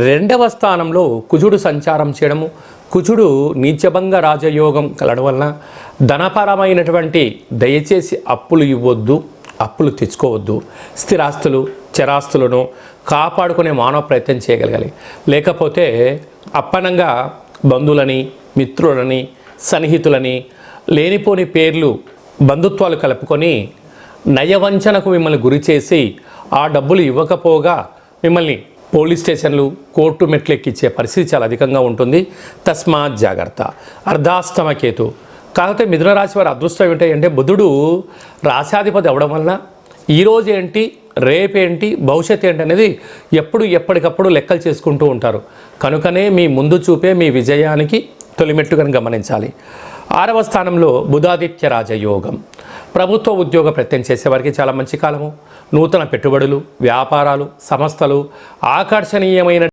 రెండవ స్థానంలో కుజుడు సంచారం చేయడము, కుజుడు నీచభంగ రాజయోగం కలడం వలన ధనపరమైనటువంటి దయచేసి అప్పులు ఇవ్వద్దు, అప్పులు తెచ్చుకోవద్దు. స్థిరాస్తులు చరాస్తులను కాపాడుకునే మానవ ప్రయత్నం చేయగలగాలి. లేకపోతే అప్పనంగా బంధువులని, మిత్రులని, సన్నిహితులని లేనిపోని పేర్లు బంధుత్వాలు కలుపుకొని నయవంచనకు మిమ్మల్ని గురి చేసి ఆ డబ్బులు ఇవ్వకపోగా మిమ్మల్ని పోలీస్ స్టేషన్లు, కోర్టు మెట్లు ఎక్కించే పరిస్థితి చాలా అధికంగా ఉంటుంది. తస్మాత్ జాగ్రత్త. అర్ధాష్టమ కేతు. కాకపోతే మిథున రాశి వారి అదృష్టం ఏంటంటే బుధుడు రాశాధిపతి అవ్వడం వలన ఈరోజు ఏంటి, రేపేంటి, భవిష్యత్ ఏంటి అనేది ఎప్పటికప్పుడు లెక్కలు చేసుకుంటూ ఉంటారు. కనుకనే మీ ముందు చూపే మీ విజయానికి తొలిమెట్టుగా గమనించాలి. 6వ స్థానంలో బుధాదిత్య రాజయోగం. ప్రభుత్వ ఉద్యోగ ప్రయత్నం చేసేవారికి చాలా మంచి కాలము. నూతన పెట్టుబడులు, వ్యాపారాలు, సంస్థలు, ఆకర్షణీయమైన